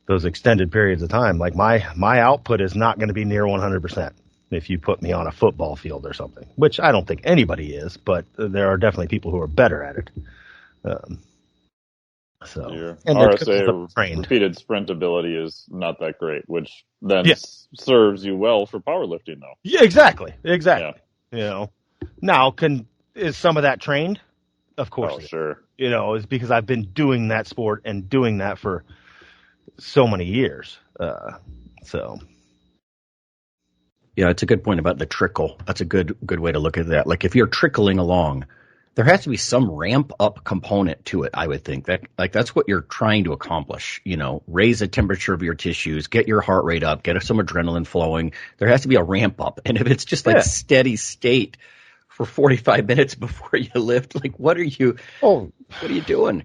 those extended periods of time, like my output is not going to be near 100% if you put me on a football field or something, which I don't think anybody is, but there are definitely people who are better at it. Your and RSA repeated sprint ability is not that great, which then serves you well for powerlifting, though. Yeah, exactly. Yeah. Now, is some of that trained? Of course. Oh, sure. It's because I've been doing that sport and doing that for so many years. Yeah, it's a good point about the trickle. That's a good way to look at that. Like if you're trickling along, there has to be some ramp up component to it, I would think. That's what you're trying to accomplish, raise the temperature of your tissues, get your heart rate up, get some adrenaline flowing. There has to be a ramp up. And if it's just like steady state for 45 minutes before you lift, like what are you doing?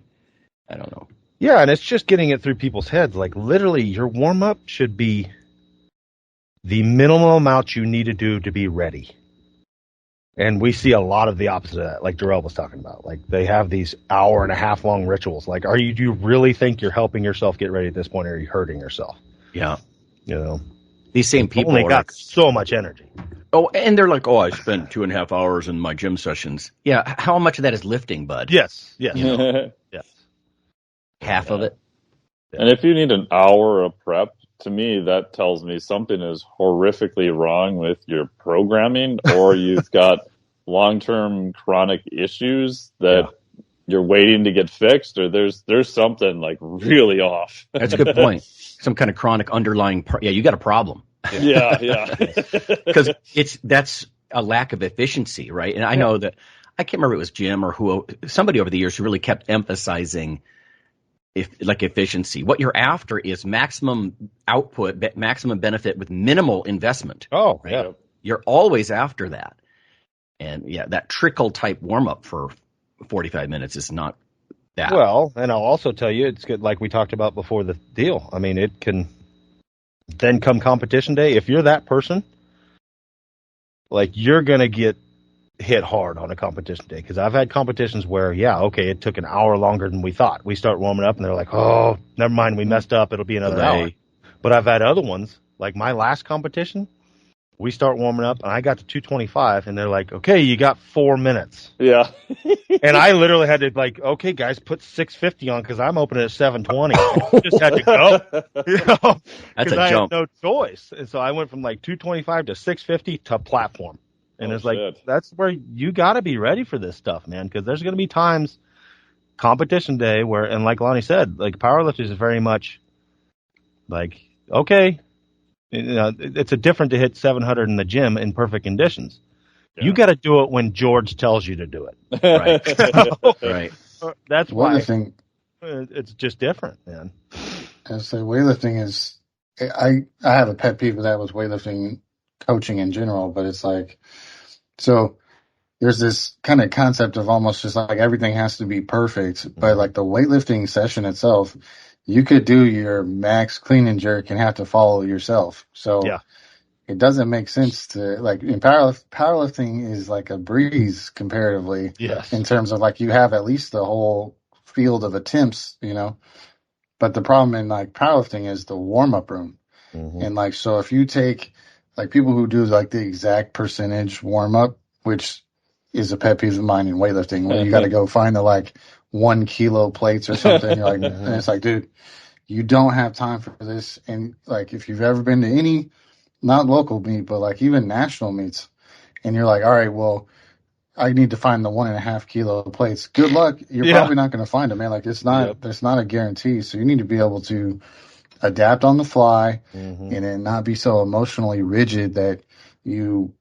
I don't know. Yeah, and it's just getting it through people's heads. Like literally your warm up should be the minimal amount you need to do to be ready. And we see a lot of the opposite of that, like Darrell was talking about. Like they have these hour and a half long rituals. Like, do you really think you're helping yourself get ready at this point, or are you hurting yourself? Yeah. These same people only are got so much energy. oh, and they're like, oh, I spent 2.5 hours in my gym sessions. Yeah, how much of that is lifting, bud? Yes. Yeah. Yes. Half of it. And if you need an hour of prep, to me, that tells me something is horrifically wrong with your programming, or you've got long-term chronic issues that you're waiting to get fixed, or there's something like really off. That's a good point. Some kind of chronic underlying, you got a problem. Yeah. Because that's a lack of efficiency, right? And I know that I can't remember if it was Jim or somebody over the years who really kept emphasizing efficiency. What you're after is maximum output, maximum benefit with minimal investment. Oh, right? yeah. You're always after that. And that trickle type warm up for 45 minutes is not that. Well, and I'll also tell you, it's good, like we talked about before the deal. I mean, it can then come competition day. If you're that person, like, you're going to get hit hard on a competition day. Because I've had competitions where, it took an hour longer than we thought. We start warming up and they're like, oh, never mind, we messed up. It'll be another hour. But I've had other ones, like my last competition, we start warming up and I got to 225 and they're like, okay, you got 4 minutes. Yeah. And I literally had to okay, guys, put 650 on because I'm opening at 720. I just had to go. That's a I jump. had no choice. And so I went from like 225 to 650 to platform. And it's like, that's where you got to be ready for this stuff, man, because there's going to be times, competition day, where, and like Lonnie said, like, powerlifters is very much like, okay, it's a different to hit 700 in the gym in perfect conditions. Yeah. You got to do it when George tells you to do it. Right. Right. That's why weightlifting, it's just different, man. I say weightlifting is, I have a pet peeve with that with weightlifting coaching in general, but it's like, so there's this kind of concept of almost just like everything has to be perfect, but like the weightlifting session itself, you could do your max clean and jerk and have to follow yourself. So it doesn't make sense to, like, in powerlifting is like a breeze comparatively, in terms of like you have at least the whole field of attempts, but the problem in like powerlifting is the warm up room. And like, so if you take like people who do like the exact percentage warm up, which is a pet peeve of mine in weightlifting, where you got to go find the like 1 kilo plates or something. You're like, and it's like, dude, you don't have time for this. And like, if you've ever been to any, not local meet, but like even national meets, and you're like, all right, well, I need to find the 1.5 kilo plates. Good luck. You're probably not going to find them, man. Like, it's not, there's not a guarantee. So you need to be able to adapt on the fly and then not be so emotionally rigid that you,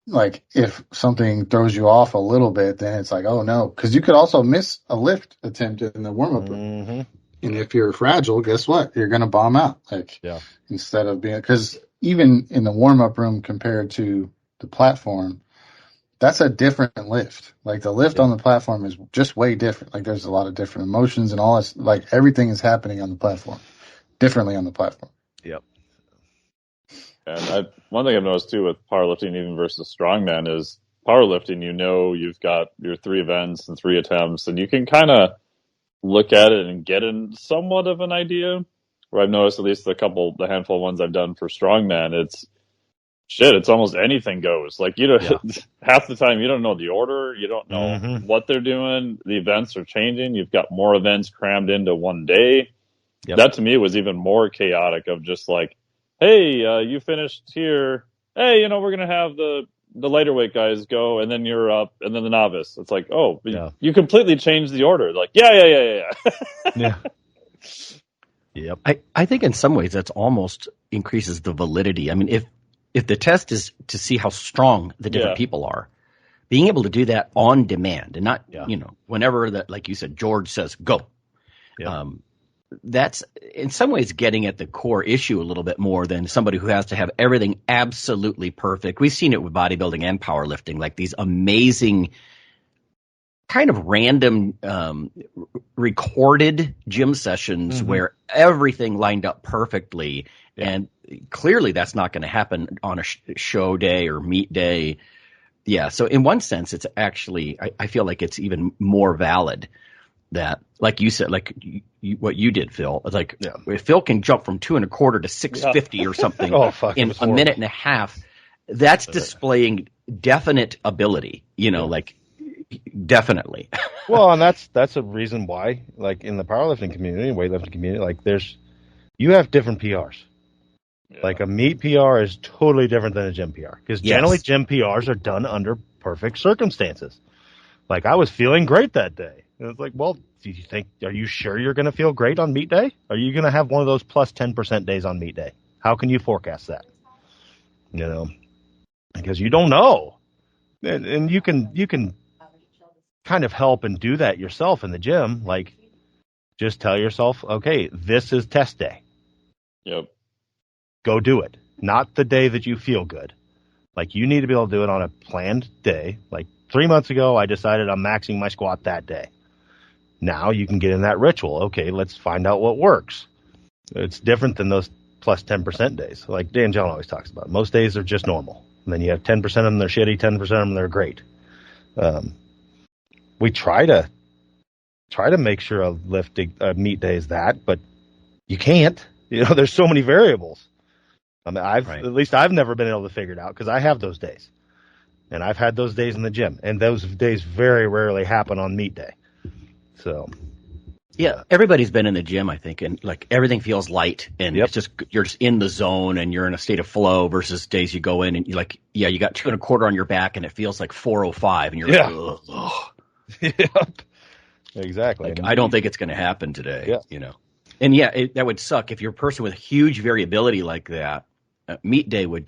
like, if something throws you off a little bit, then it's like, oh no, because you could also miss a lift attempt in the warm-up room. And if you're fragile, guess what? You're going to bomb out. Like, instead of being, because even in the warm-up room compared to the platform, that's a different lift. Like, the lift on the platform is just way different. Like, there's a lot of different emotions and all this. Like, everything is happening on the platform differently on the platform. Yep. And one thing I've noticed too with powerlifting, even versus strongman, is powerlifting, you've got your 3 events and 3 attempts, and you can kind of look at it and get in somewhat of an idea. Where I've noticed, at least the handful of ones I've done for strongman, it's almost anything goes. Like, half the time you don't know the order, you don't know what they're doing, the events are changing, you've got more events crammed into one day. That to me was even more chaotic, of just like, hey, you finished here. Hey, we're going to have the lighter weight guys go, and then you're up, and then the novice. It's like, oh, you completely changed the order. Like, yeah. Yep. I think in some ways that's almost increases the validity. I mean, if the test is to see how strong the different people are, being able to do that on demand and not, whenever that, like you said, George says, go. That's in some ways getting at the core issue a little bit more than somebody who has to have everything absolutely perfect. We've seen it with bodybuilding and powerlifting, like these amazing kind of random recorded gym sessions where everything lined up perfectly. And clearly that's not going to happen on a show day or meet day. Yeah. So in one sense, it's actually, I feel like it's even more valid. that, like you said, like what you did, Phil. It's like if Phil can jump from 2 1/4 to 650 or something in a minute and a half, that's displaying definite ability. Like definitely. Well, and that's a reason why, like in the powerlifting community, weightlifting community, like you have different PRs. Yeah. Like a meet PR is totally different than a gym PR because generally gym PRs are done under perfect circumstances. Like I was feeling great that day. And it's like, well, are you sure you're going to feel great on meet day? Are you going to have one of those plus 10% days on meet day? How can you forecast that? Because you don't know. And you can kind of help and do that yourself in the gym. Like just tell yourself, okay, this is test day. Yep. Go do it. Not the day that you feel good. Like you need to be able to do it on a planned day. Like 3 months ago, I decided I'm maxing my squat that day. Now you can get in that ritual. Okay, let's find out what works. It's different than those plus 10% days. Like Dan John always talks about. Most days are just normal. And then you have 10% of them, they're shitty, 10% of them, they're great. We try to make sure a meet day is that, but you can't. There's so many variables. I mean, at least I've never been able to figure it out because I have those days. And I've had those days in the gym. And those days very rarely happen on meet day. So, yeah, everybody's been in the gym, I think, and like everything feels light and it's just you're just in the zone and you're in a state of flow versus days you go in and you're like, you got 2 1/4 on your back and it feels like 405 and you're like, ugh. Yep. Exactly. Like, I don't think it's going to happen today, And that would suck if you're a person with huge variability like that. Meet day would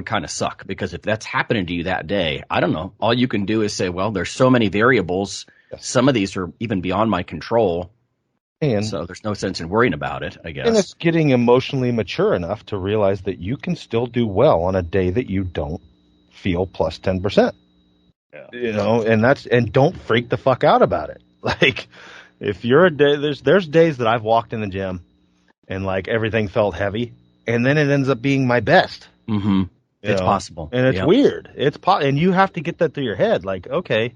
kind of suck because if that's happening to you that day, I don't know. All you can do is say, well, there's so many variables. Some of these are even beyond my control. And so there's no sense in worrying about it, I guess. And it's getting emotionally mature enough to realize that you can still do well on a day that you don't feel plus 10%. Yeah. And don't freak the fuck out about it. Like if you're a day, there's days that I've walked in the gym and like everything felt heavy and then it ends up being my best. Mm-hmm. It's possible. And it's weird. And you have to get that through your head. Like, okay,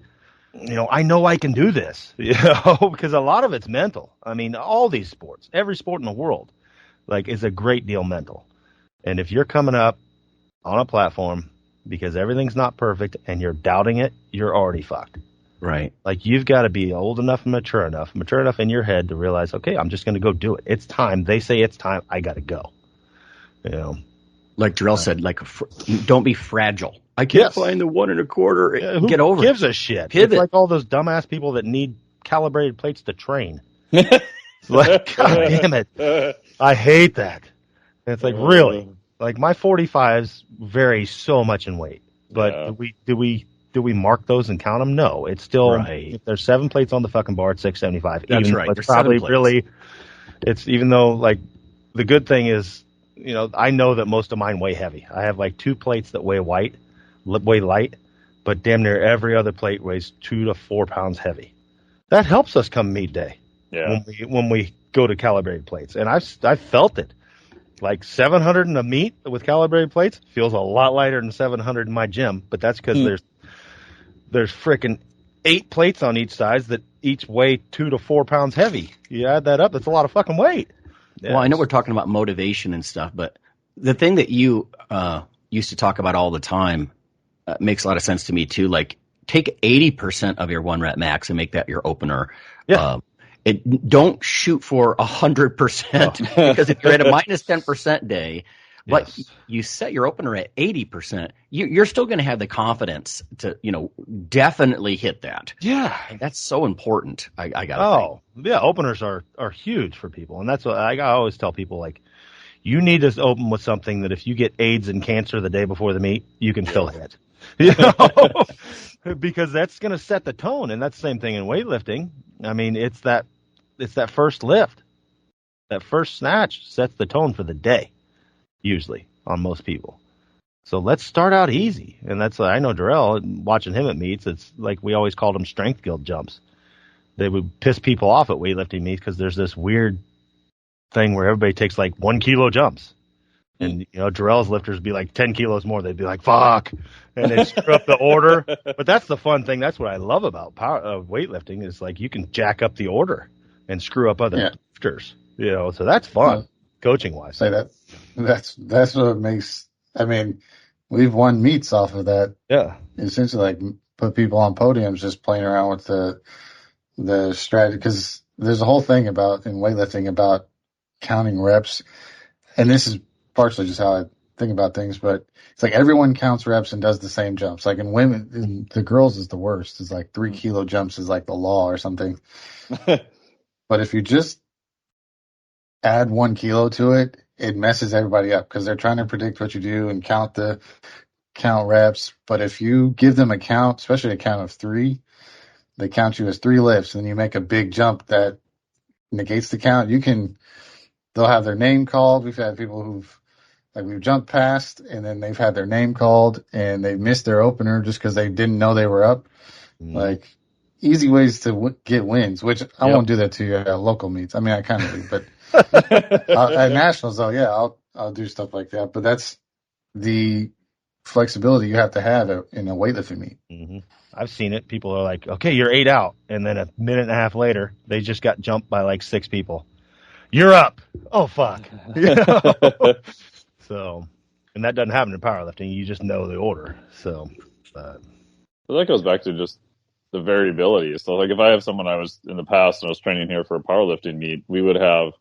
I know I can do this, because a lot of it's mental. I mean, all these sports, every sport in the world, like is a great deal mental. And if you're coming up on a platform because everything's not perfect and you're doubting it, you're already fucked. Right. Like you've got to be old enough and mature enough in your head to realize, okay, I'm just going to go do it. It's time. They say it's time. I got to go. Like Jarrell said, like don't be fragile. I can't find the 1 1/4. Get over it. Who gives a shit? Pivot. It's like all those dumbass people that need calibrated plates to train. Like, God damn it. I hate that. And it's like, really? Like my 45s vary so much in weight, but do we mark those and count them? No, it's still, if there's 7 plates on the fucking bar, it's 675. That's right. It's probably really, it's even though like the good thing is, I know that most of mine weigh heavy. I have like 2 plates that weigh light, but damn near every other plate weighs 2 to 4 pounds heavy. That helps us come meet day. Yeah. When we go to calibrated plates. And I've felt it. Like 700 in a meet with calibrated plates feels a lot lighter than 700 in my gym, but that's because there's frickin' 8 plates on each side that each weigh 2 to 4 pounds heavy. You add that up, that's a lot of fucking weight. Well, I know we're talking about motivation and stuff, but the thing that you used to talk about all the time makes a lot of sense to me too. Like take 80% of your 1 rep max and make that your opener. Yeah. Don't shoot for 100% because if you're at a minus 10% day, but you set your opener at 80%, you're still going to have the confidence to, definitely hit that. Yeah. And that's so important. I got to yeah. Openers are huge for people. And that's what I always tell people, like, you need to open with something that if you get AIDS and cancer the day before the meet, you can still hit. Because that's going to set the tone. And that's the same thing in weightlifting. I mean, it's that first lift. That first snatch sets the tone for the day, usually, on most people. So let's start out easy. And that's, I know Darrell, watching him at meets, it's like we always called them strength guild jumps. They would piss people off at weightlifting meets because there's this weird thing where everybody takes like 1 kilo jumps. And, Jarrell's lifters would be like 10 kilos more. They'd be like, fuck. And they'd screw up the order. But that's the fun thing. That's what I love about weightlifting is like you can jack up the order and screw up other lifters. So that's fun, coaching wise. Say that's what makes. I mean, we've won meets off of that. Yeah, essentially, like put people on podiums just playing around with the strategy, because there's a whole thing in weightlifting about counting reps, and this is partially just how I think about things. But it's like everyone counts reps and does the same jumps. Like in women, the girls is the worst. It's like 3 kilo jumps is like the law or something. But if you just add 1 kilo to it, it messes everybody up because they're trying to predict what you do and count reps. But if you give them a count, especially a count of 3, they count you as 3 lifts, and you make a big jump that negates the count. They'll have their name called. We've had people we've jumped past, and then they've had their name called, and they've missed their opener just because they didn't know they were up. Like, easy ways to get wins, which I won't do that to you at local meets. I mean, I kind of do, but at nationals, though, I'll do stuff like that. But that's the flexibility you have to have in a weightlifting meet. Mm-hmm. I've seen it. People are like, okay, you're 8 out. And then a minute and a half later, they just got jumped by like 6 people. You're up. Oh, fuck. So, and that doesn't happen in powerlifting. You just know the order. So that goes back to just the variability. So like if I have someone I was in the past and I was training here for a powerlifting meet, we would have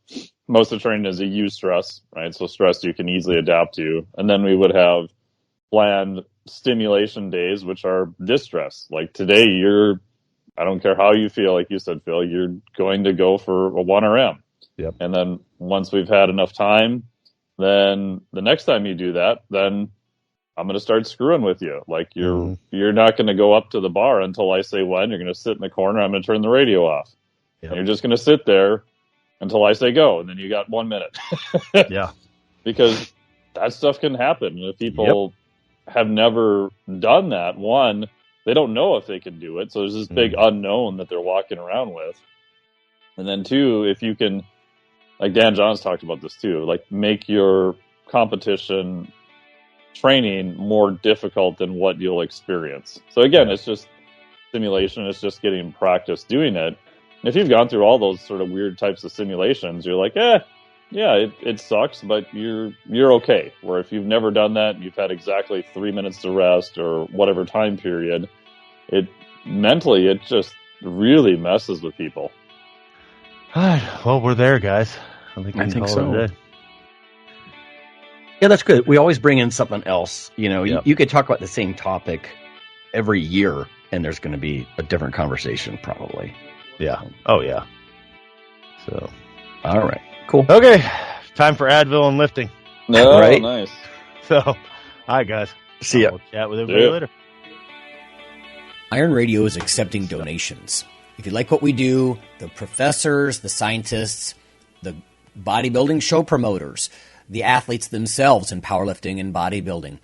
most of the training is a U stress, right? So stress you can easily adapt to. And then we would have planned stimulation days, which are distress. Like today, I don't care how you feel, like you said, Phil, you're going to go for a 1RM. Yep. And then once we've had enough time, then the next time you do that, then I'm going to start screwing with you. Like you're not going to go up to the bar until I say when. You're going to sit in the corner. I'm going to turn the radio off. Yep. And you're just going to sit there until I say go. And then you got 1 minute. Yeah. Because that stuff can happen. If people have never done that, one, they don't know if they can do it. So there's this big unknown that they're walking around with. And then two, if you can, like Dan Johns talked about this too, like make your competition training more difficult than what you'll experience. So again, it's just simulation. It's just getting practice doing it. And if you've gone through all those sort of weird types of simulations, you're like, it sucks, but you're okay. Where if you've never done that, and you've had exactly 3 minutes to rest or whatever time period, it just really messes with people. All right. Well, we're there, guys. I think so. Yeah, that's good. We always bring in something else. You could talk about the same topic every year, and there's going to be a different conversation probably. Yeah. Oh, yeah. So, all right. Cool. Okay. Time for Advil and lifting. No, right? Nice. So, all right, guys. See ya. We'll chat with everybody later. Iron Radio is accepting donations. If you like what we do, the professors, the scientists, the bodybuilding show promoters, the athletes themselves in powerlifting and bodybuilding,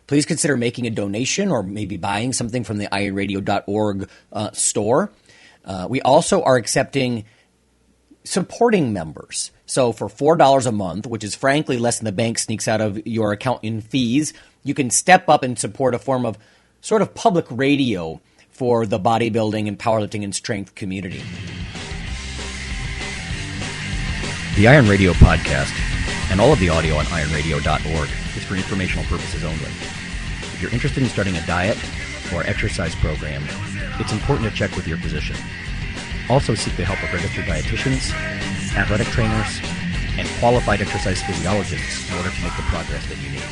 please consider making a donation or maybe buying something from the ironradio.org store. We also are accepting supporting members. So for $4 a month, which is frankly less than the bank sneaks out of your account in fees, you can step up and support a form of sort of public radio for the bodybuilding and powerlifting and strength community. The Iron Radio podcast and all of the audio on ironradio.org is for informational purposes only. If you're interested in starting a diet or exercise program, it's important to check with your physician. Also seek the help of registered dietitians, athletic trainers, and qualified exercise physiologists in order to make the progress that you need.